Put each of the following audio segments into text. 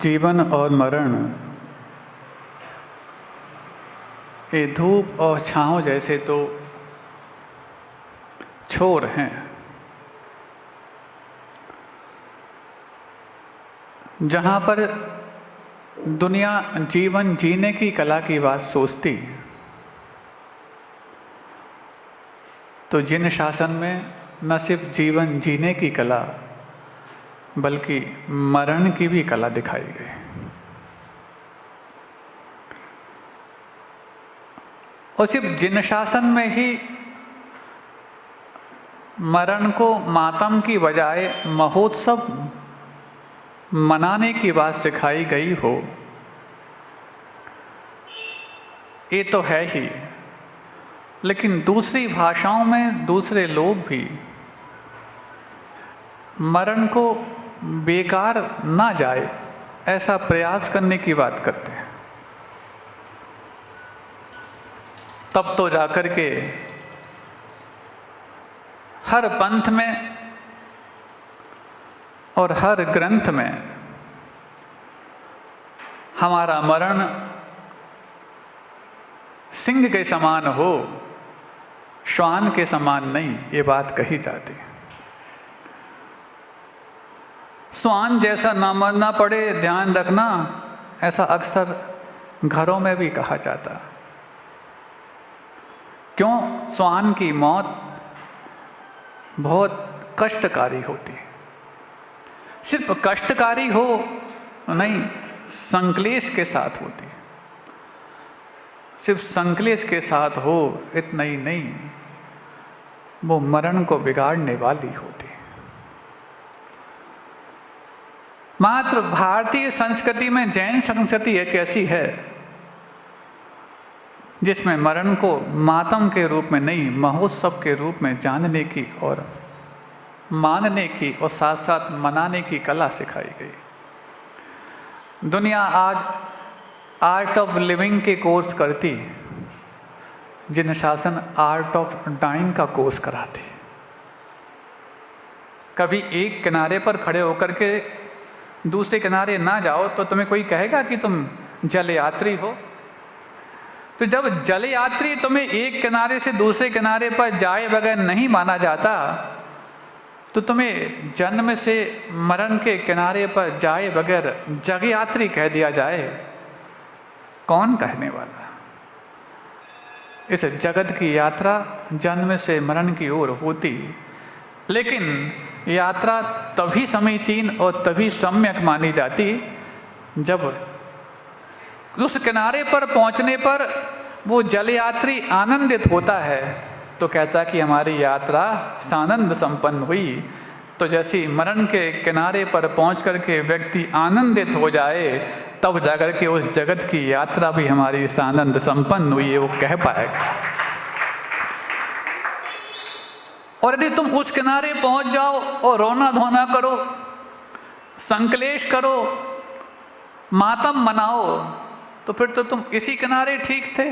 जीवन और मरण ये धूप और छाँव जैसे तो छोर हैं। जहाँ पर दुनिया जीवन जीने की कला की बात सोचती, तो जिन शासन में न सिर्फ जीवन जीने की कला बल्कि मरण की भी कला दिखाई गई। और सिर्फ जिन शासन में ही मरण को मातम की बजाय महोत्सव मनाने की बात सिखाई गई हो, ये तो है ही, लेकिन दूसरी भाषाओं में दूसरे लोग भी मरण को बेकार ना जाए ऐसा प्रयास करने की बात करते हैं। तब तो जाकर के हर पंथ में और हर ग्रंथ में हमारा मरण सिंह के समान हो, श्वान के समान नहीं, ये बात कही जाती है। श्वान जैसा ना मरना पड़े, ध्यान रखना, ऐसा अक्सर घरों में भी कहा जाता। क्यों? श्वान की मौत बहुत कष्टकारी होती है। सिर्फ कष्टकारी हो नहीं, संक्लेश के साथ होती है। सिर्फ संक्लेश के साथ हो इतना ही नहीं, वो मरण को बिगाड़ने वाली होती है। मात्र भारतीय संस्कृति में जैन संस्कृति एक ऐसी है जिसमें मरण को मातम के रूप में नहीं, महोत्सव के रूप में जानने की और मानने की और साथ साथ मनाने की कला सिखाई गई। दुनिया आज आर्ट ऑफ लिविंग के कोर्स करती, जिन शासन आर्ट ऑफ डाइंग का कोर्स कराती। कभी एक किनारे पर खड़े होकर के दूसरे किनारे ना जाओ तो तुम्हें कोई कहेगा कि तुम जल यात्री हो। तो जब जल यात्री तुम्हें एक किनारे से दूसरे किनारे पर जाए बगैर नहीं माना जाता, तो तुम्हें जन्म से मरण के किनारे पर जाए बगैर जग यात्री कह दिया जाए, कौन कहने वाला? इस जगत की यात्रा जन्म से मरण की ओर होती, लेकिन यात्रा तभी समीचीन और तभी सम्यक मानी जाती जब उस किनारे पर पहुंचने पर वो जल यात्री आनंदित होता है, तो कहता कि हमारी यात्रा सानंद संपन्न हुई। तो जैसे मरण के किनारे पर पहुंच करके व्यक्ति आनंदित हो जाए, तब जाकर के उस जगत की यात्रा भी हमारी सानंद संपन्न हुई है, वो कह पाएगा। और यदि तुम उस किनारे पहुंच जाओ और रोना धोना करो, संक्लेश करो, मातम मनाओ, तो फिर तो तुम इसी किनारे ठीक थे।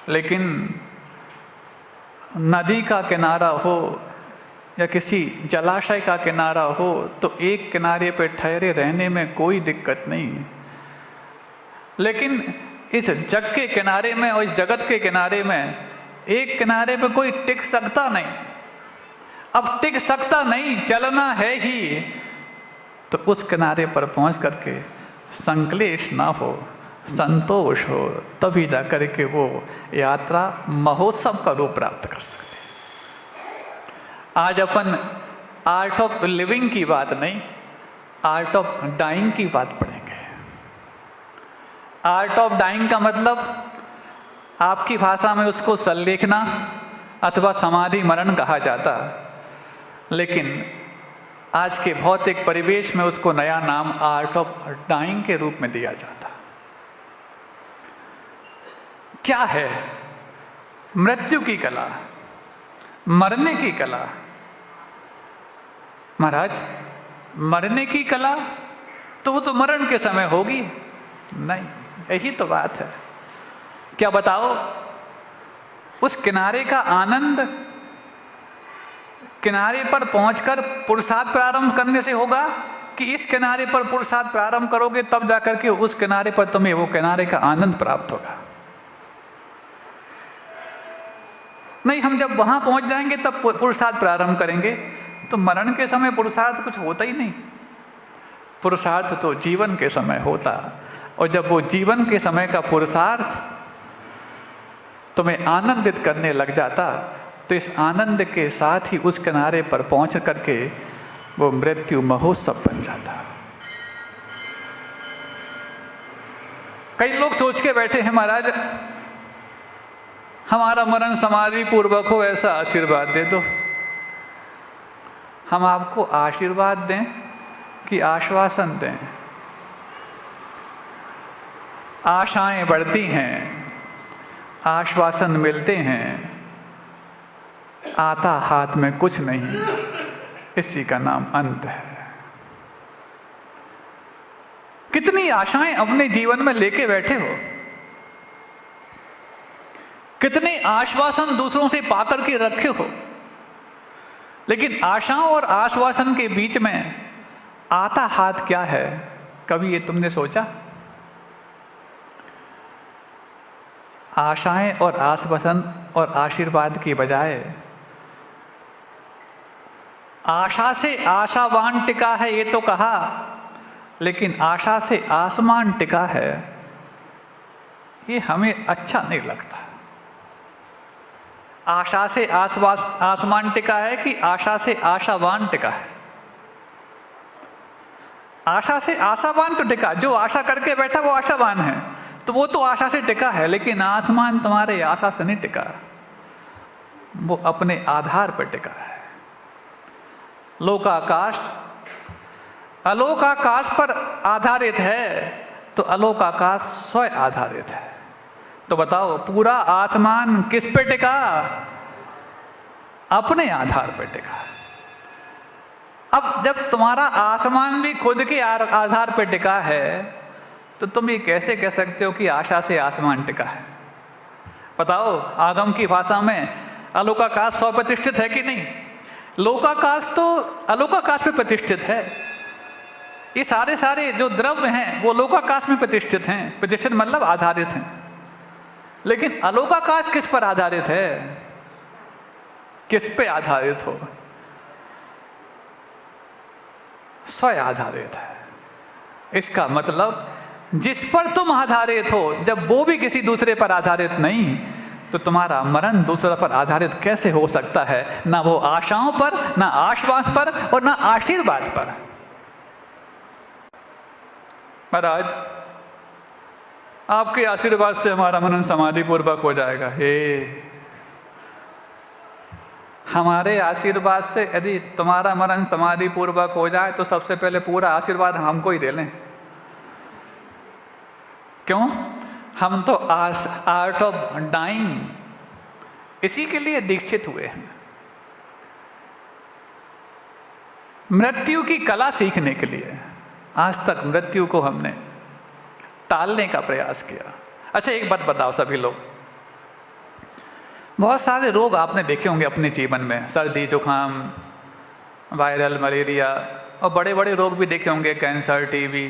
लेकिन नदी का किनारा हो या किसी जलाशय का किनारा हो, तो एक किनारे पे ठहरे रहने में कोई दिक्कत नहीं। लेकिन इस जग के किनारे में और इस जगत के किनारे में एक किनारे पे कोई टिक सकता नहीं। अब टिक सकता नहीं, चलना है ही, तो उस किनारे पर पहुंच करके संक्लेश ना हो, संतोष हो, तभी जाकर के वो यात्रा महोत्सव का रूप प्राप्त कर सकते। आज अपन आर्ट ऑफ लिविंग की बात नहीं, आर्ट ऑफ डाइंग की बात पढ़ेंगे। आर्ट ऑफ डाइंग का मतलब आपकी भाषा में उसको संलेखना अथवा समाधि मरण कहा जाता, लेकिन आज के भौतिक परिवेश में उसको नया नाम आर्ट ऑफ डाइंग के रूप में दिया जाता। क्या है? मृत्यु की कला, मरने की कला। महाराज, मरने की कला तो वो तो मरण के समय होगी नहीं, यही तो बात है। क्या बताओ, उस किनारे का आनंद किनारे पर पहुंचकर पुरुषार्थ प्रारंभ करने से होगा कि इस किनारे पर पुरुषार्थ प्रारंभ करोगे तब जाकर के उस किनारे पर तुम्हें वो किनारे का आनंद प्राप्त होगा। नहीं, हम जब वहां पहुंच जाएंगे तब पुरुषार्थ प्रारंभ करेंगे, तो मरण के समय पुरुषार्थ कुछ होता ही नहीं। पुरुषार्थ तो जीवन के समय होता, और जब वो जीवन के समय का पुरुषार्थ तुम्हें आनंदित करने लग जाता, तो इस आनंद के साथ ही उस किनारे पर पहुंच करके वो मृत्यु महोत्सव बन जाता। कई लोग सोच के बैठे हैं, महाराज हमारा मरण समाधि पूर्वक हो, ऐसा आशीर्वाद दे दो। हम आपको आशीर्वाद दें कि आश्वासन दें? आशाएं बढ़ती हैं, आश्वासन मिलते हैं, आता हाथ में कुछ नहीं, इसी का नाम अंत है। कितनी आशाएं अपने जीवन में लेके बैठे हो, कितने आश्वासन दूसरों से पाकर के रखे हो, लेकिन आशाओं और आश्वासन के बीच में आता हाथ क्या है, कभी ये तुमने सोचा? आशाएं और आश्वासन और आशीर्वाद की बजाय आशा से आशावान टिका है, ये तो कहा, लेकिन आशा से आसमान टिका है, ये हमें अच्छा नहीं लगता। आशा से आसमान टिका है कि आशा से आशावान टिका है? आशा से आशावान तो टिका, जो आशा करके बैठा वो आशावान है, तो वो तो आशा से टिका है, लेकिन आसमान तुम्हारे आशा से नहीं टिका, वो अपने आधार पर टिका है। लोकाकाश अलोक आकाश पर आधारित है, तो अलोक आकाश स्वयं आधारित है। तो बताओ, पूरा आसमान किस पे टिका? अपने आधार पर टिका। अब जब तुम्हारा आसमान भी खुद के आधार पर टिका है, तो तुम ये कैसे कह सकते हो कि आशा से आसमान टिका है? बताओ, आगम की भाषा में अलोकाकाश स्वप्रतिष्ठित है कि नहीं? लोकाकाश तो अलोकाकाश में प्रतिष्ठित है। ये सारे जो द्रव्य हैं वो लोकाकाश में प्रतिष्ठित हैं, प्रतिष्ठित मतलब आधारित हैं। लेकिन अलोकाकाश किस पर आधारित है? किस पे आधारित हो? स्वयं आधारित है। इसका मतलब जिस पर तुम आधारित हो, जब वो भी किसी दूसरे पर आधारित नहीं, तो तुम्हारा मरण दूसरे पर आधारित कैसे हो सकता है? ना वो आशाओं पर, ना आश्वास पर, और ना आशीर्वाद पर। महाराज आपके आशीर्वाद से हमारा मरण समाधि पूर्वक हो जाएगा। हे, हमारे आशीर्वाद से यदि तुम्हारा मरण समाधि पूर्वक हो जाए तो सबसे पहले पूरा आशीर्वाद हमको ही दे लें। क्यों? हम तो आर्ट ऑफ डाइंग इसी के लिए दीक्षित हुए हैं, मृत्यु की कला सीखने के लिए। आज तक मृत्यु को हमने टालने का प्रयास किया। अच्छा, एक बात बताओ सभी लोग, बहुत सारे रोग आपने देखे होंगे अपने जीवन में, सर्दी जुकाम, वायरल, मलेरिया, और बड़े बड़े रोग भी देखे होंगे, कैंसर, टीबी,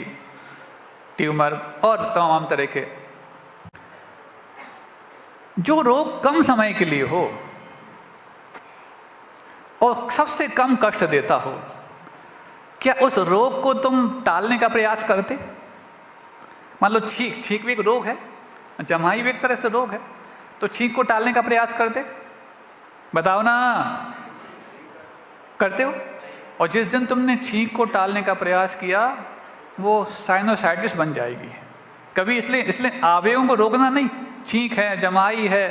ट्यूमर और तमाम तरह के। जो रोग कम समय के लिए हो और सबसे कम कष्ट देता हो, क्या उस रोग को तुम टालने का प्रयास करते? मान लो छींक भी एक रोग है, जमाई भी एक तरह से रोग है, तो छींक को टालने का प्रयास करते? बताओ ना, करते हो? और जिस दिन तुमने छींक को टालने का प्रयास किया, वो साइनोसाइटिस बन जाएगी। कभी इसलिए आवयवों को रोकना नहीं। छींक है, जमाई है,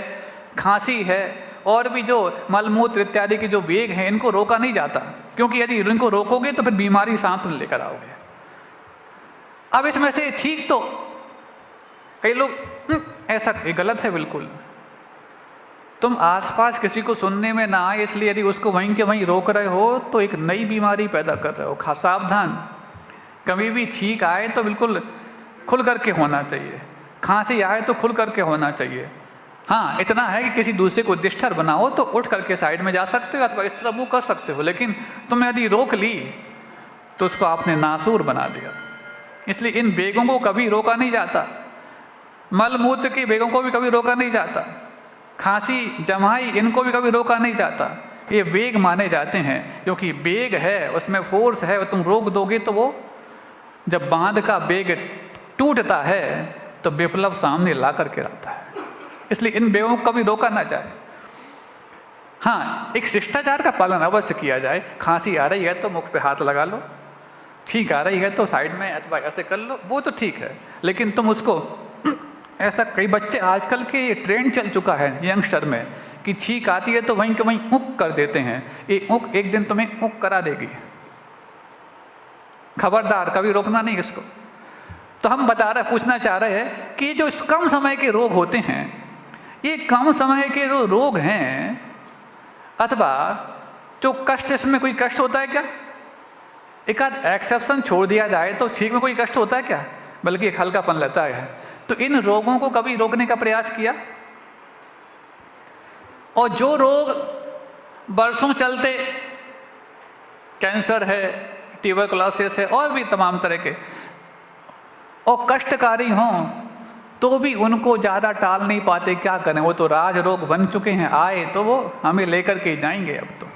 खांसी है, और भी जो मलमूत्र इत्यादि के जो वेग हैं, इनको रोका नहीं जाता, क्योंकि यदि इनको रोकोगे तो फिर बीमारी साथ में लेकर आओगे। अब इसमें से छींक तो कई लोग ऐसा गलत है बिल्कुल। तुम आसपास किसी को सुनने में ना आए इसलिए यदि उसको वहीं के वहीं रोक रहे हो तो एक नई बीमारी पैदा कर रहे हो। सावधान, कभी भी छींक आए तो बिल्कुल खुल करके होना चाहिए, खांसी आए तो खुल करके होना चाहिए। हाँ, इतना है कि किसी दूसरे को डिस्टर्ब बनाओ तो उठ करके साइड में जा सकते हो अथवा इस तरह वो कर सकते हो, लेकिन तुमने यदि रोक ली तो उसको आपने नासूर बना दिया। इसलिए इन वेगों को कभी रोका नहीं जाता, मलमूत्र की वेगों को भी कभी रोका नहीं जाता, खांसी जमाई इनको भी कभी रोका नहीं जाता। ये वेग माने जाते हैं, क्योंकि वेग है, उसमें फोर्स है, और तुम रोक दोगे तो वो जब बांध का वेग टूटता है तो विप्लव सामने ला करके आता है। इसलिए इन वेगों को कभी रोका ना जाए। हाँ, एक शिष्टाचार का पालन अवश्य किया जाए। खांसी आ रही है तो मुख पे हाथ लगा लो, छींक आ रही है तो साइड में अथवा ऐसे कर लो, वो तो ठीक है। लेकिन तुम उसको ऐसा, कई बच्चे आजकल के ये ट्रेंड चल चुका है यंगस्टर में कि छींक आती है तो वहीं के वहीं ऊँक कर देते हैं। ये ऊँक एक दिन तुम्हें ऊँक करा देगी, खबरदार, कभी रोकना नहीं इसको। तो हम पूछना चाह रहे हैं कि जो कम समय के रोग होते हैं, ये कम समय के जो रोग हैं अथवा जो कष्ट, इसमें कोई कष्ट होता है क्या? एक आध एक्सेप्शन छोड़ दिया जाए तो छींक में कोई कष्ट होता है क्या? बल्कि एक हल्कापन लेता है। तो इन रोगों को कभी रोकने का प्रयास किया? और जो रोग बरसों चलते, कैंसर है, ट्यूबरकुलोसिस है, और भी तमाम तरह के, और कष्टकारी हों तो भी उनको ज़्यादा टाल नहीं पाते, क्या करें? वो तो राज रोग बन चुके हैं, आए तो वो हमें लेकर के जाएंगे अब तो।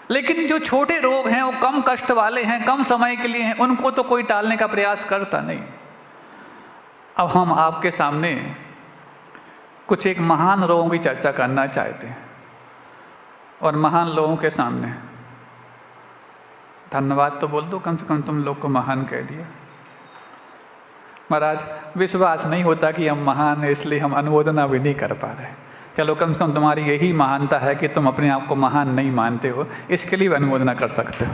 लेकिन जो छोटे रोग हैं, वो कम कष्ट वाले हैं, कम समय के लिए हैं, उनको तो कोई टालने का प्रयास करता नहीं। अब हम आपके सामने कुछ एक महान लोगों की चर्चा करना चाहते हैं, और महान लोगों के सामने धन्यवाद तो बोल दो, कम से कम तुम लोग को महान कह दिया। महाराज, विश्वास नहीं होता कि हम महान हैं, इसलिए हम अनुमोदना भी नहीं कर पा रहे। चलो, कम से कम तुम्हारी यही महानता है कि तुम अपने आप को महान नहीं मानते हो, इसके लिए भी अनुमोदना कर सकते हो।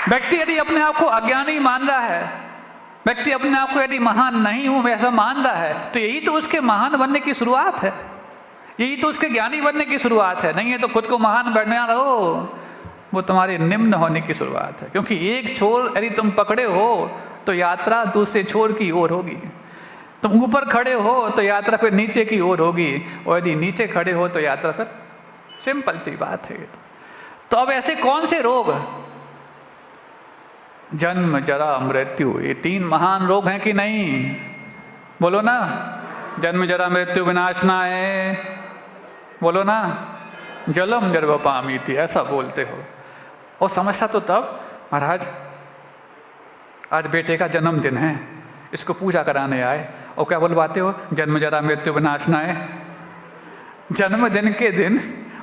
व्यक्ति यदि अपने आप को अज्ञानी मान रहा है, व्यक्ति अपने आप को यदि महान नहीं हूं वैसा मान रहा है, तो यही तो उसके महान बनने की शुरुआत है, यही तो उसके ज्ञानी बनने की शुरुआत है। नहीं है तो खुद को महान बनना रहो, वो तुम्हारे निम्न होने की शुरुआत है। क्योंकि एक छोर यदि तुम पकड़े हो तो यात्रा दूसरे छोर की ओर होगी। तुम ऊपर खड़े हो तो यात्रा फिर नीचे की ओर होगी, और यदि नीचे खड़े हो तो यात्रा फिर, सिंपल सी बात है। तो अब ऐसे कौन से रोग, जन्म जरा मृत्यु, ये तीन महान रोग हैं कि नहीं? बोलो ना, जन्म जरा मृत्यु विनाशनाय, बोलो ना, जलम निर्वपामीति, ऐसा बोलते हो। और समस्या तो तब, महाराज आज बेटे का जन्मदिन है, इसको पूजा कराने आए, और क्या बोलवाते हो? जन्म जरा मृत्यु विनाशनाय। जन्मदिन के दिन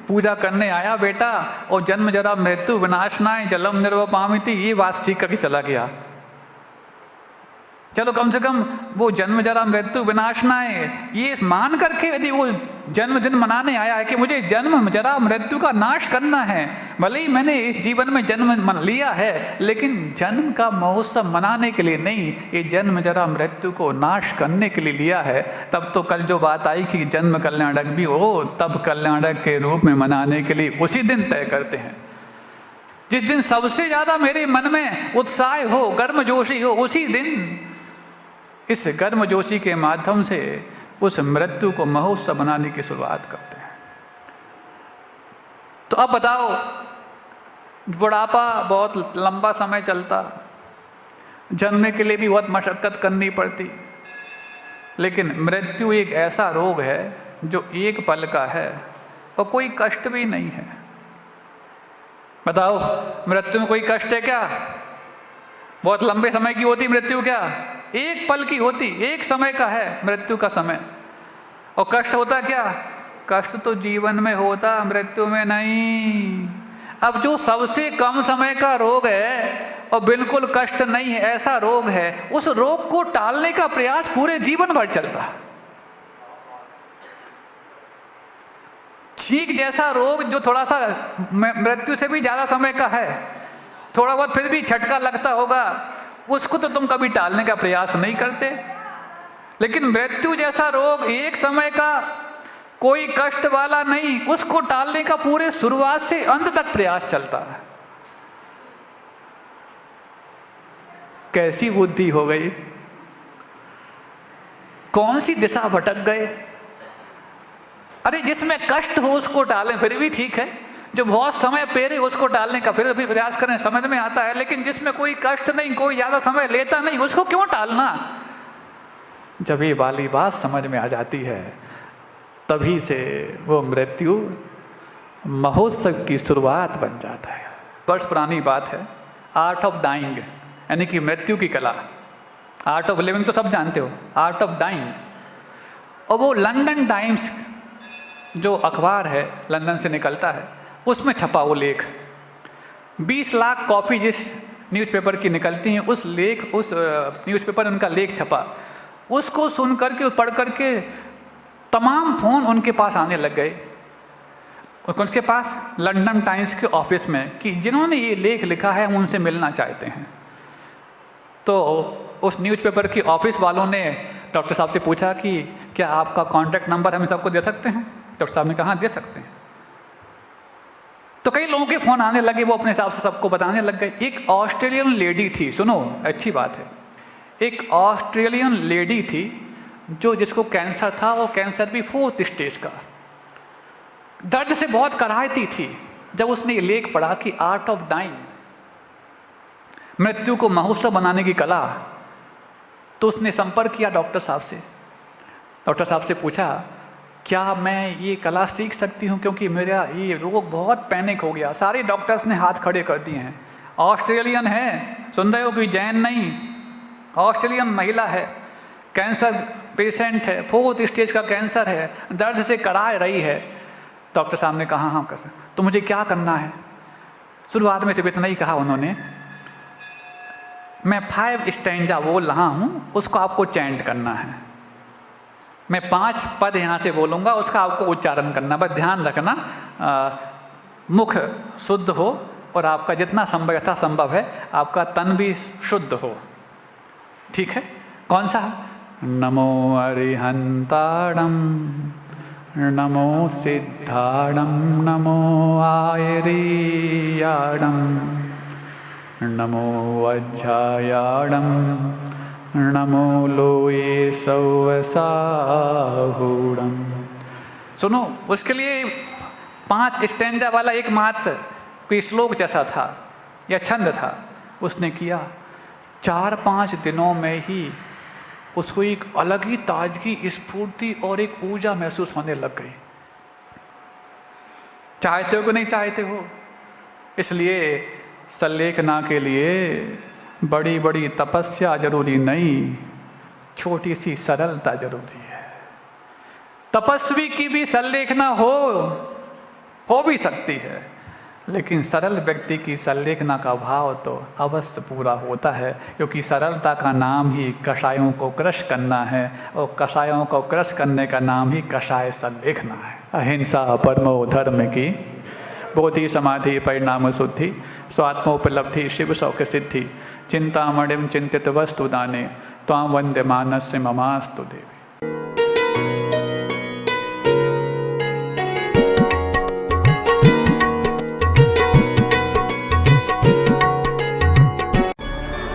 पूजा करने आया बेटा, और जन्म जरा मृत्यु विनाशनाय जलम निर्वपामीति, ये बात सीख करके चला गया। चलो, कम से कम वो जन्म जरा मृत्यु विनाशनाय ये मान करके यदि वो जन्मदिन मनाने आया है कि मुझे जन्म जरा मृत्यु का नाश करना है, भले ही मैंने इस जीवन में जन्म लिया है, लेकिन जन्म का महोत्सव मनाने के लिए नहीं, ये जन्म जरा मृत्यु को नाश करने के लिए लिया है। तब तो कल जो बात आई कि जन्म कल्याणक भी हो, तब कल्याणक के रूप में मनाने के लिए उसी दिन तय करते हैं। जिस दिन सबसे ज्यादा मेरे मन में उत्साह हो, गर्मजोशी हो, उसी दिन इस गर्मजोशी के माध्यम से उस मृत्यु को महोत्सव बनाने की शुरुआत करते हैं। तो अब बताओ, बुढ़ापा बहुत लंबा समय चलता, जन्मने के लिए भी बहुत मशक्कत करनी पड़ती, लेकिन मृत्यु एक ऐसा रोग है जो एक पल का है और कोई कष्ट भी नहीं है। बताओ, मृत्यु में कोई कष्ट है क्या? बहुत लंबे समय की होती मृत्यु, क्या एक पल की होती, एक समय का है मृत्यु का समय। और कष्ट होता क्या? कष्ट तो जीवन में होता, मृत्यु में नहीं। अब जो सबसे कम समय का रोग है और बिल्कुल कष्ट नहीं है, ऐसा रोग है, उस रोग को टालने का प्रयास पूरे जीवन भर चलता है। छींक जैसा रोग जो थोड़ा सा मृत्यु से भी ज्यादा समय का है, थोड़ा बहुत फिर भी झटका लगता होगा, उसको तो तुम कभी टालने का प्रयास नहीं करते। लेकिन मृत्यु जैसा रोग एक समय का, कोई कष्ट वाला नहीं, उसको टालने का पूरे शुरुआत से अंत तक प्रयास चलता है। कैसी बुद्धि हो गई, कौन सी दिशा भटक गए। अरे जिसमें कष्ट हो उसको टालें फिर भी ठीक है, जो बहुत समय पेरे उसको टालने का फिर भी प्रयास करें, समझ में आता है, लेकिन जिसमें कोई कष्ट नहीं, कोई ज़्यादा समय लेता नहीं, उसको क्यों टालना? जब ये वाली बात समझ में आ जाती है, तभी से वो मृत्यु महोत्सव की शुरुआत बन जाता है। वर्ष पुरानी बात है, आर्ट ऑफ डाइंग, यानी कि मृत्यु की कला। आर्ट ऑफ लिविंग तो सब जानते हो, आर्ट ऑफ डाइंग। और वो लंदन टाइम्स जो अखबार है लंदन से निकलता है, उसमें छपा वो लेख। 20 लाख कॉपी जिस न्यूज़पेपर की निकलती हैं, उस न्यूज़पेपर उनका लेख छपा। उसको सुन करके, पढ़ करके तमाम फ़ोन उनके पास आने लग गए, उसके पास लंदन टाइम्स के ऑफिस में, कि जिन्होंने ये लेख लिखा है हम उनसे मिलना चाहते हैं। तो उस न्यूज़पेपर के ऑफिस वालों ने डॉक्टर साहब से पूछा कि क्या आपका कॉन्टैक्ट नंबर हम सबको दे सकते हैं? डॉक्टर साहब ने कहा दे सकते हैं। तो कई लोगों के फ़ोन आने लगे, वो अपने हिसाब से सबको बताने लग गए। एक ऑस्ट्रेलियन लेडी थी, सुनो अच्छी बात है, एक ऑस्ट्रेलियन लेडी थी जिसको कैंसर था, वो कैंसर भी 4th स्टेज का। दर्द से बहुत कराहती थी। जब उसने ये लेख पढ़ा कि आर्ट ऑफ डाइंग, मृत्यु को महोत्सव बनाने की कला, तो उसने संपर्क किया डॉक्टर साहब से। डॉक्टर साहब से पूछा क्या मैं ये कला सीख सकती हूँ, क्योंकि मेरा ये रोग बहुत पैनिक हो गया। सारे डॉक्टर्स ने हाथ खड़े कर दिए हैं। ऑस्ट्रेलियन है, सुन रहे हो, कोई जैन नहीं, ऑस्ट्रेलियन महिला है, कैंसर पेशेंट है, 4th स्टेज का कैंसर है, दर्द से करा रही है। डॉक्टर साहब ने कहा हाँ कैसे, तो मुझे क्या करना है? शुरुआत में सिर्फ इतना ही कहा उन्होंने, मैं 5 स्टैंजा बोल रहा हूँ, उसको आपको चैंट करना है। मैं 5 पद यहाँ से बोलूँगा, उसका आपको उच्चारण करना, बस ध्यान रखना मुख शुद्ध हो और आपका जितना संभव यथासंभव है आपका तन भी शुद्ध हो। ठीक है? कौन सा? नमो अरिहंताणम, नमो सिद्धाणम, नमो आयरीयाणम, नमो वज्रायाणम, नमो लोये सौवसाहूणम। सुनो, उसके लिए 5 स्टैंजा वाला एक मात्र कोई श्लोक जैसा था या छंद था, उसने किया। 4-5 दिनों में ही उसको एक अलग ही ताजगी, स्फूर्ति और एक ऊर्जा महसूस होने लग गई। चाहते हो कि नहीं चाहते हो? इसलिए संलेखना के लिए बड़ी बड़ी तपस्या जरूरी नहीं, छोटी सी सरलता जरूरी है। तपस्वी की भी संलेखना हो भी सकती है, लेकिन सरल व्यक्ति की संलेखना का भाव तो अवश्य पूरा होता है, क्योंकि सरलता का नाम ही कषायों को क्रश करना है, और कषायों को क्रश करने का नाम ही कषाय संलेखना है। अहिंसा परमो धर्म की, बोधि समाधि परिणाम शुद्धि, स्वात्मोपलब्धि शिव सौख्य सिद्धि, चिंतामणिम चिंतित वस्तु दाने, त्वां वंदे मानस्य ममास्तु देवी।